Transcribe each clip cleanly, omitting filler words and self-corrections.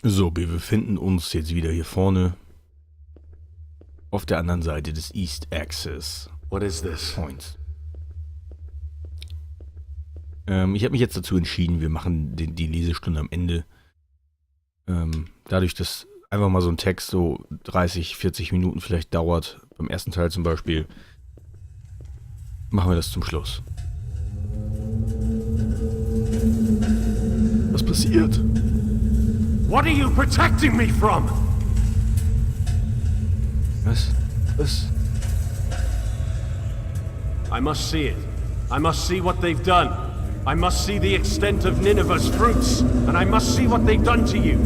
So, wir befinden uns jetzt wieder hier vorne auf der anderen Seite des East Access What is this? Points. Ich habe mich jetzt dazu entschieden, wir machen die Lesestunde am Ende. Dadurch, dass einfach mal so ein Text so 30, 40 Minuten vielleicht dauert, beim ersten Teil zum Beispiel, machen wir das zum Schluss. Was passiert? What are you protecting me from? Was? I must see it. I must see what they've done. I must see the extent of Nineveh's fruits, and I must see what they've done to you.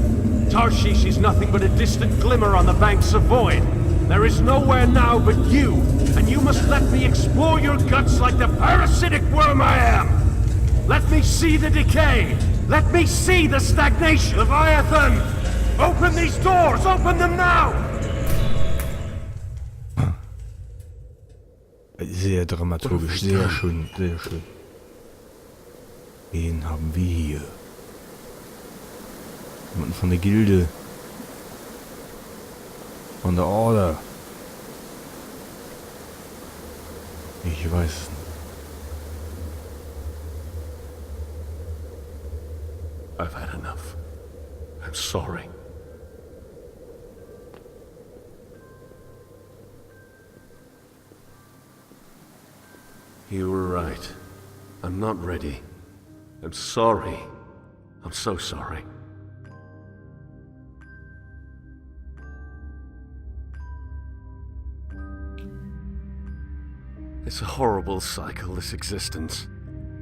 Tarshish is nothing but a distant glimmer on the banks of void. There is nowhere now but you, and you must let me explore your guts like the parasitic worm I am. Let me see the decay. Let me see the stagnation. Leviathan! Open these doors! Open them now! Sehr dramaturgisch, sehr schön, sehr schön. Wen haben wir hier? Jemanden von der Gilde. Von der Order. Ich weiß es nicht. I've had enough. I'm sorry. You were right. I'm not ready. I'm sorry. I'm so sorry. It's a horrible cycle, this existence.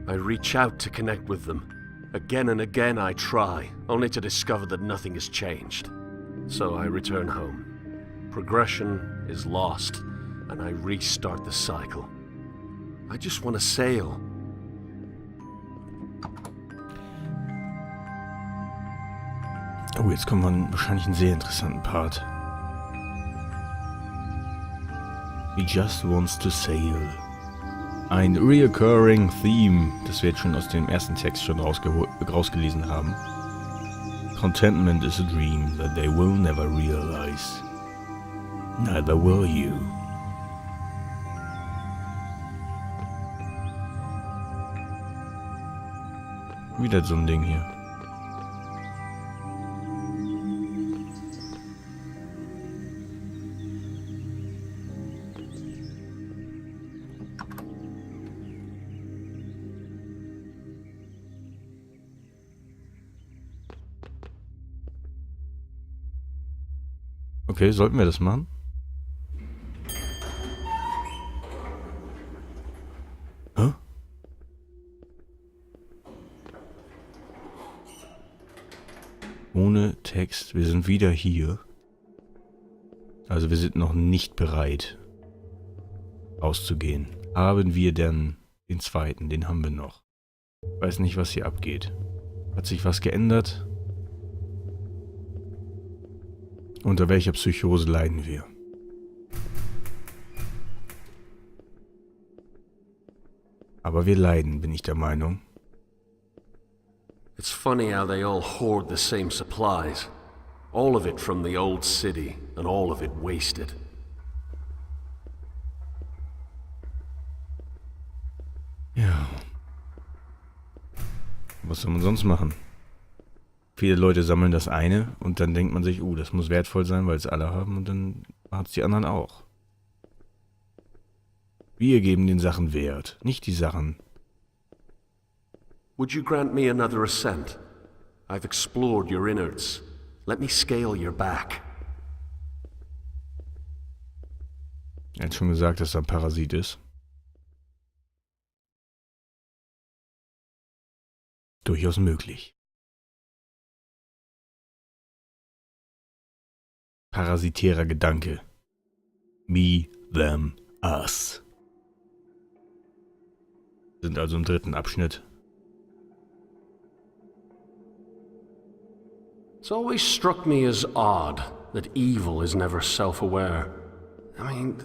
I reach out to connect with them. Again and again I try, only to discover that nothing has changed. So I return home. Progression is lost, and I restart the cycle. I just want to sail. Oh, jetzt kommt man wahrscheinlich einen sehr interessanten Part. He just wants to sail. Ein reoccurring theme, das wir jetzt schon aus dem ersten Text schon rausgelesen haben. Contentment is a dream that they will never realize. Neither will you. Wieder so ein Ding hier. Okay, sollten wir das machen? Hä? Ohne Text. Wir sind wieder hier. Also wir sind noch nicht bereit, auszugehen. Haben wir denn den zweiten? Den haben wir noch. Weiß nicht, was hier abgeht. Hat sich was geändert? Unter welcher Psychose leiden wir? Aber wir leiden, bin ich der Meinung. It's funny how they all hoard the same supplies. All of it from the old city, and all of it wasted. Ja. Was soll man sonst machen? Viele Leute sammeln das eine und dann denkt man sich, das muss wertvoll sein, weil es alle haben und dann hat es die anderen auch. Wir geben den Sachen Wert, nicht die Sachen. Would you grant me another ascent? I've explored your innards. Let me scale your back. Er hat schon gesagt, dass er ein Parasit ist. Durchaus möglich. Parasitärer Gedanke. Me, them, us. Sind also im dritten Abschnitt. It's always struck me as odd that evil is never self-aware. I mean,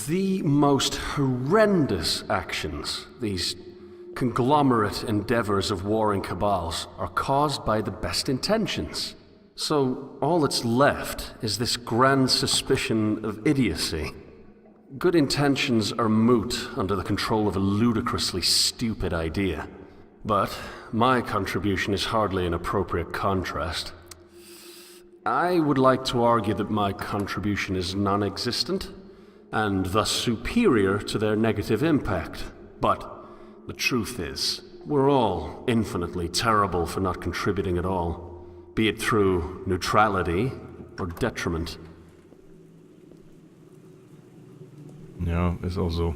the most horrendous actions, these conglomerate endeavors of warring cabals, are caused by the best intentions. So all that's left is this grand suspicion of idiocy. Good intentions are moot under the control of a ludicrously stupid idea. But my contribution is hardly an appropriate contrast. I would like to argue that my contribution is non-existent, and thus superior to their negative impact. But the truth is, we're all infinitely terrible for not contributing at all, be it through neutrality or detriment. Ja, ist auch so.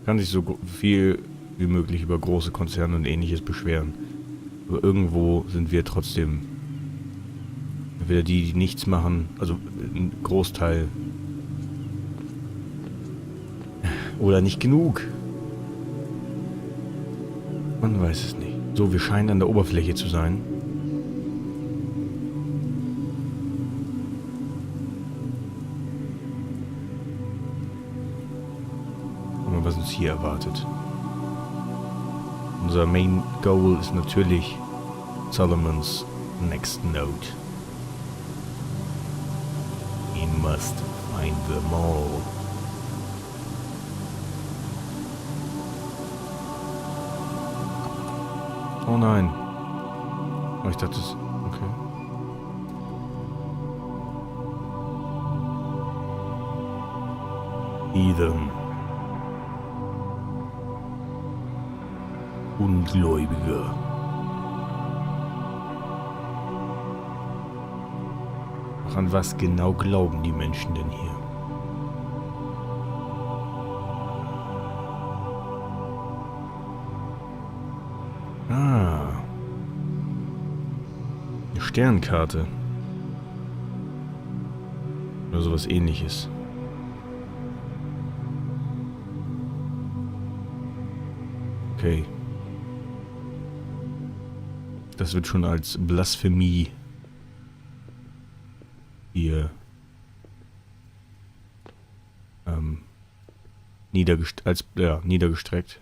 Kann sich so viel wie möglich über große Konzerne und ähnliches beschweren. Aber irgendwo sind wir trotzdem entweder die nichts machen, also ein Großteil, oder nicht genug. Man weiß es nicht. So, wir scheinen an der Oberfläche zu sein. Gucken wir, was uns hier erwartet. Unser Main Goal ist natürlich Solomon's next node. He must find them all. Oh nein. Oh, ich dachte es... Okay. Heathen. Ungläubige. Ach, an was genau glauben die Menschen denn hier? Ah. Eine Sternkarte. Oder sowas ähnliches. Okay. Das wird schon als Blasphemie hier niedergestreckt.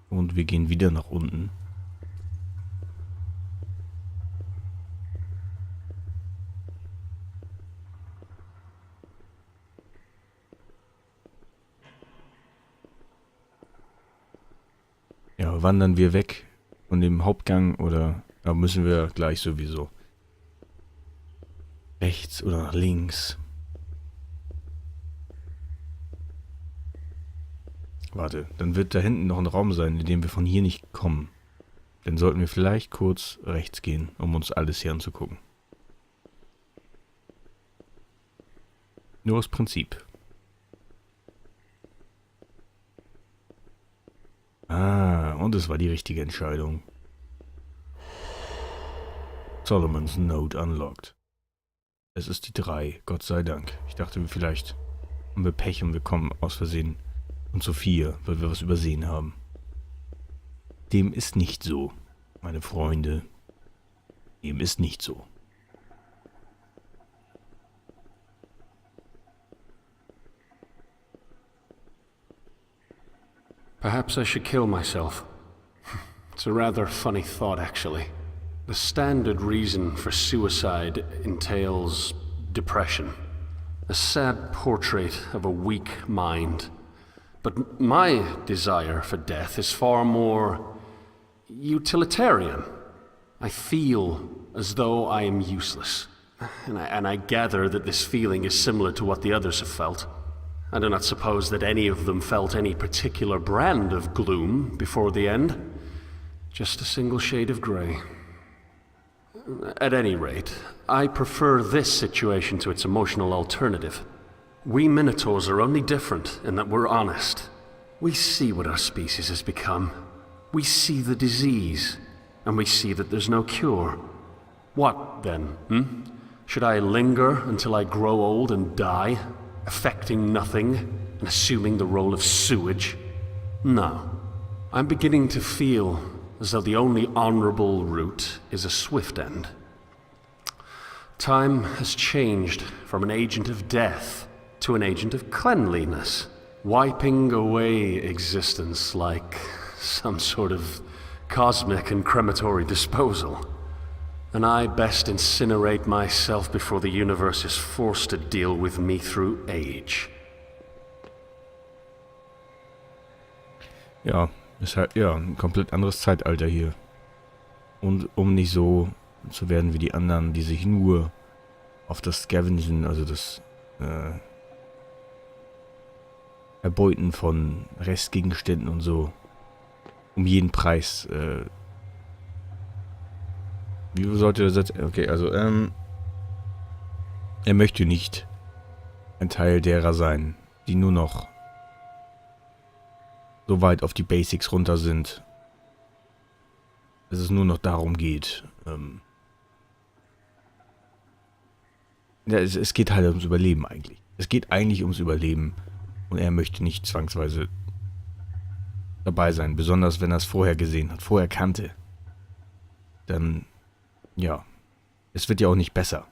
Und wir gehen wieder nach unten. Ja, wandern wir weg von dem Hauptgang oder müssen wir gleich sowieso? Rechts oder nach links? Warte, dann wird da hinten noch ein Raum sein, in dem wir von hier nicht kommen. Dann sollten wir vielleicht kurz rechts gehen, um uns alles hier anzugucken. Nur aus Prinzip. Ah, und es war die richtige Entscheidung. Solomon's Node unlocked. Es ist die 3, Gott sei Dank. Ich dachte, vielleicht haben wir Pech und wir kommen aus Versehen und zu 4, weil wir was übersehen haben. Dem ist nicht so, meine Freunde. Dem ist nicht so. Perhaps I should kill myself. It's a rather funny thought, actually. The standard reason for suicide entails depression. A sad portrait of a weak mind. But my desire for death is far more utilitarian. I feel as though I am useless. And I gather that this feeling is similar to what the others have felt. I do not suppose that any of them felt any particular brand of gloom before the end. Just a single shade of grey. At any rate, I prefer this situation to its emotional alternative. We Minotaurs are only different in that we're honest. We see what our species has become. We see the disease, and we see that there's no cure. What then, Should I linger until I grow old and die, affecting nothing and assuming the role of sewage? No. I'm beginning to feel as though the only honorable route is a swift end. Time has changed from an agent of death to an agent of cleanliness. wiping away existence like some sort of cosmic and crematory disposal. And I best incinerate myself before the universe is forced to deal with me through age. Ja, ist halt, ja, ein komplett anderes Zeitalter hier. Und um nicht so zu werden wie die anderen, die sich nur auf das Scavengen, also das Erbeuten von Restgegenständen und so, um jeden Preis, wie sollte das jetzt, okay, also, er möchte nicht ein Teil derer sein, die nur noch so weit auf die Basics runter sind, dass es nur noch darum geht, ja, es geht halt ums Überleben eigentlich. Es geht eigentlich ums Überleben und er möchte nicht zwangsweise dabei sein, besonders wenn er es vorher gesehen hat, vorher kannte. Dann, ja, es wird ja auch nicht besser.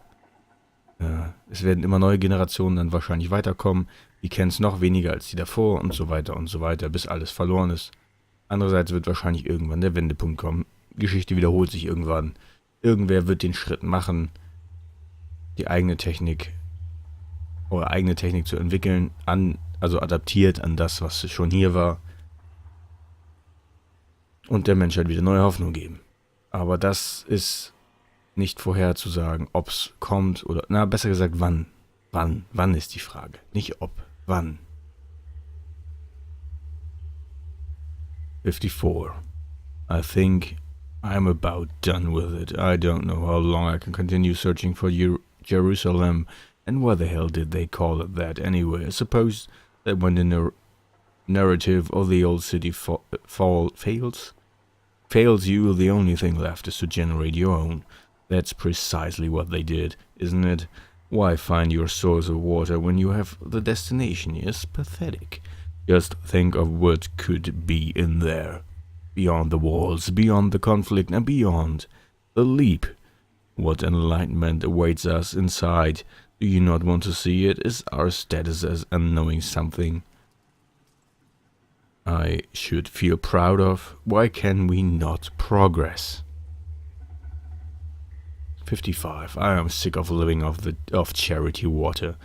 Es werden immer neue Generationen dann wahrscheinlich weiterkommen, die kennen es noch weniger als die davor und so weiter, bis alles verloren ist. Andererseits wird wahrscheinlich irgendwann der Wendepunkt kommen. Geschichte wiederholt sich irgendwann. Irgendwer wird den Schritt machen, die eigene Technik oder eigene Technik zu entwickeln, also adaptiert an das, was schon hier war, und der Menschheit wieder neue Hoffnung geben. Aber das ist nicht vorherzusagen, ob es kommt oder, na, besser gesagt, wann. Wann ist die Frage. Nicht ob, wann. 54. I think I'm about done with it. I don't know how long I can continue searching for Jerusalem, and why the hell did they call it that anyway? I suppose that when the narrative of the old city fails you, the only thing left is to generate your own. That's precisely what they did, isn't it? Why find your source of water when you have the destination? Yes, pathetic. Just think of what could be in there. Beyond the walls, beyond the conflict, and beyond the leap. What enlightenment awaits us inside? Do you not want to see it? Is our status as unknowing something I should feel proud of? Why can we not progress? 55. I am sick of living off charity water.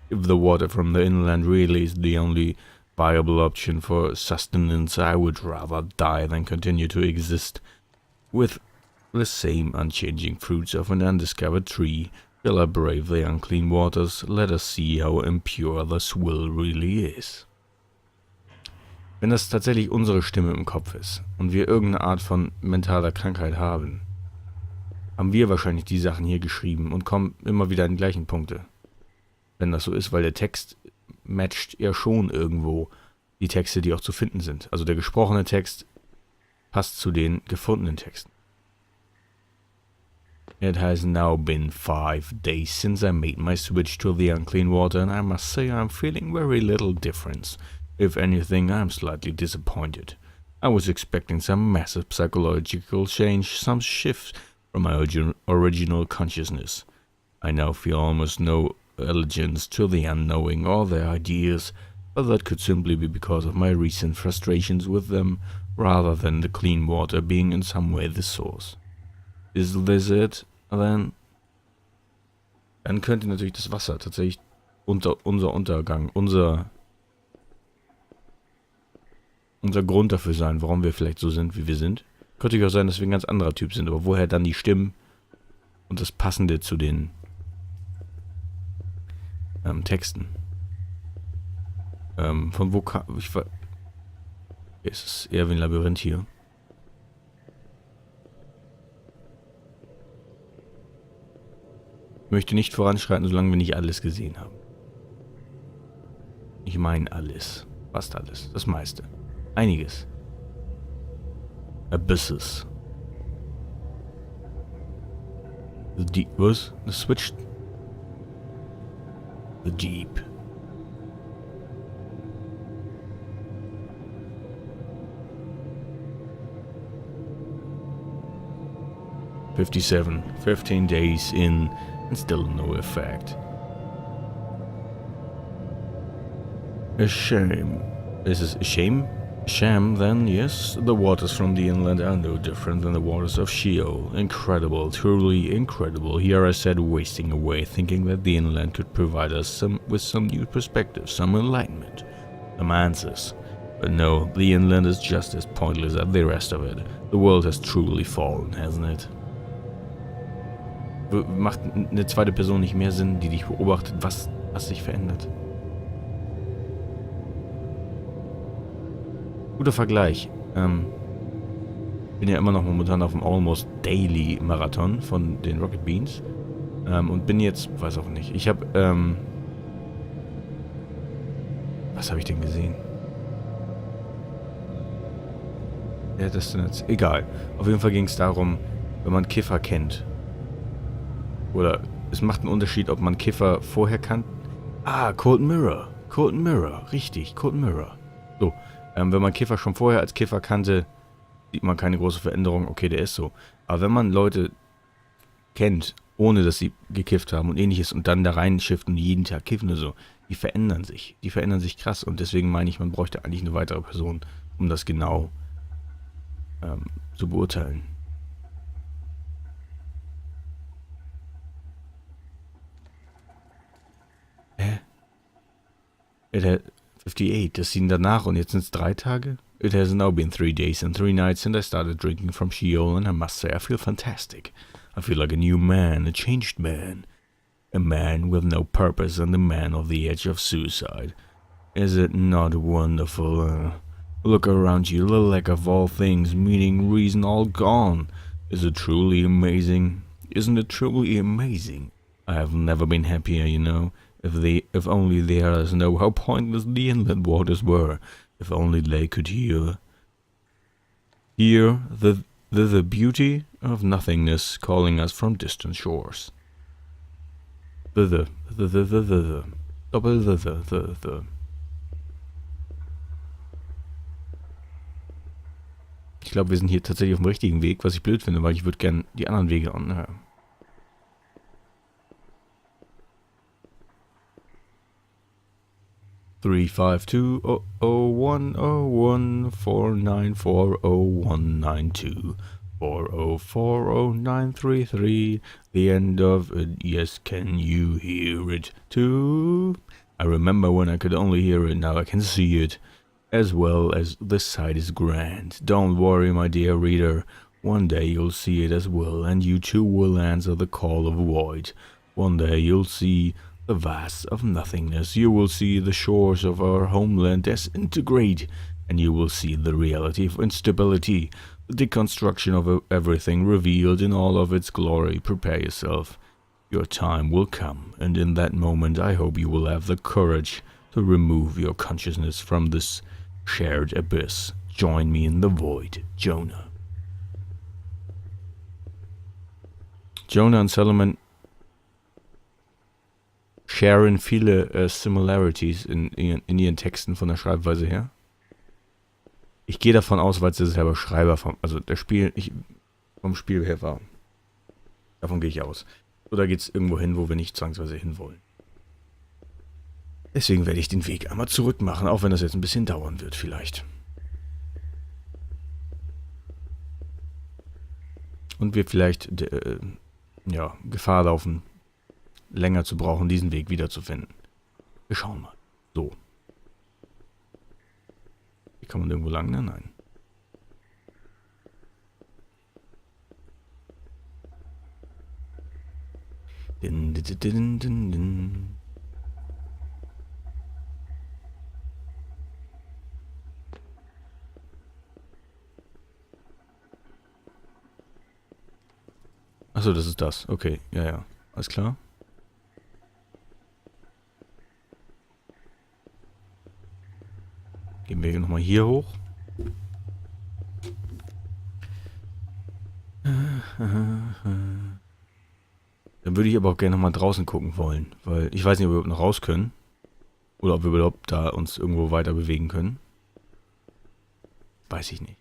If the water from the inland really is the only viable option for sustenance, I would rather die than continue to exist with the same unchanging fruits of an undiscovered tree. Shall I brave the unclean waters? Let us see how impure the swill really is. Wenn das tatsächlich unsere Stimme im Kopf ist und wir irgendeine Art von mentaler Krankheit haben wir wahrscheinlich die Sachen hier geschrieben und kommen immer wieder an die gleichen Punkte. Wenn das so ist, weil der Text matcht ja schon irgendwo die Texte, die auch zu finden sind. Also der gesprochene Text passt zu den gefundenen Texten. It has now been 5 days since I made my switch to the unclean water, and I must say I'm feeling very little difference. If anything, I'm slightly disappointed. I was expecting some massive psychological change, some shift from my original consciousness. I now feel almost no allegiance to the unknowing or their ideas, but that could simply be because of my recent frustrations with them, rather than the clean water being in some way the source. Is this it, then? Dann könnte natürlich das Wasser tatsächlich unser Untergang, unser Grund dafür sein, warum wir vielleicht so sind, wie wir sind. Könnte auch sein, dass wir ein ganz anderer Typ sind, aber woher dann die Stimmen und das Passende zu den Texten? Von wo kam... Es ist eher wie ein Labyrinth hier. Ich möchte nicht voranschreiten, solange wir nicht alles gesehen haben. Ich meine alles. Fast alles. Das meiste. Einiges. Abysses. The deep... Was? The switch... The deep. "57. 15 days in and still no effect. A shame. This is a shame? A sham, then, yes? The waters from the inland are no different than the waters of Sheol. Incredible, truly incredible. Here I sat wasting away, thinking that the inland could provide us with some new perspective, some enlightenment, some answers. But no, the inland is just as pointless as the rest of it. The world has truly fallen, hasn't it? Macht eine zweite Person nicht mehr Sinn, die dich beobachtet, was sich verändert? Guter Vergleich. Bin ja immer noch momentan auf dem Almost Daily Marathon von den Rocket Beans. Und bin jetzt, weiß auch nicht. Ich habe, was habe ich denn gesehen? Ja, das ist jetzt egal. Auf jeden Fall ging es darum, wenn man Kiffer kennt. Oder es macht einen Unterschied, ob man Kiffer vorher kannte. Ah, Cold Mirror. Cold Mirror. Richtig, Cold Mirror. So, wenn man Kiffer schon vorher als Kiffer kannte, sieht man keine große Veränderung. Okay, der ist so. Aber wenn man Leute kennt, ohne dass sie gekifft haben und ähnliches und dann da reinschifft und jeden Tag kiffen oder so, die verändern sich. Die verändern sich krass. Und deswegen meine ich, man bräuchte eigentlich eine weitere Person, um das genau zu beurteilen. It had 58, das sind danach und jetzt sind es 3 Tage? It has now been 3 days and 3 nights since I started drinking from Sheol and I must say I feel fantastic. I feel like a new man, a changed man. A man with no purpose and a man on the edge of suicide. Is it not wonderful? Look around you, the lack of all things, meaning, reason all gone. Is it truly amazing? Isn't it truly amazing? I have never been happier, you know. If only the others know how pointless the inland waters were. If only they could hear the beauty of nothingness calling us from distant shores. The. Doppel the. Ich glaube, wir sind hier tatsächlich auf dem richtigen Weg, was ich blöd finde, weil ich würde gerne die anderen Wege anhören. Three five two 0010149401192 4040933. The end of it. Yes, can you hear it too? I remember when I could only hear it. Now I can see it. As well as the sight is grand. Don't worry, my dear reader. One day you'll see it as well, and you too will answer the call of void. One day you'll see the vast of nothingness. You will see the shores of our homeland disintegrate, and you will see the reality of instability, the deconstruction of everything revealed in all of its glory. Prepare yourself. Your time will come, and in that moment I hope you will have the courage to remove your consciousness from this shared abyss. Join me in the void, Jonah. Jonah und Solomon sharen viele Similarities in ihren Texten von der Schreibweise her. Ich gehe davon aus, weil es der selber Schreiber vom Spiel her war. Davon gehe ich aus. Oder geht es irgendwo hin, wo wir nicht zwangsweise hinwollen. Deswegen werde ich den Weg einmal zurück machen, auch wenn das jetzt ein bisschen dauern wird vielleicht. Und wir vielleicht Gefahr laufen, länger zu brauchen, diesen Weg wiederzufinden. Wir schauen mal. So. Hier kann man irgendwo lang, ne? Nein. Din. Achso, das ist das. Okay, ja. Alles klar. Gehen wir nochmal hier hoch. Dann würde ich aber auch gerne nochmal draußen gucken wollen, weil ich weiß nicht, ob wir überhaupt noch raus können. Oder ob wir überhaupt da uns irgendwo weiter bewegen können. Weiß ich nicht.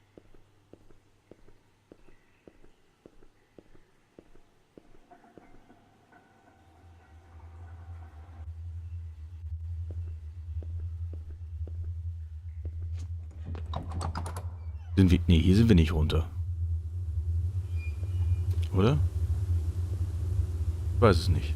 Sind wir... Nee, hier sind wir nicht runter. Oder? Ich weiß es nicht.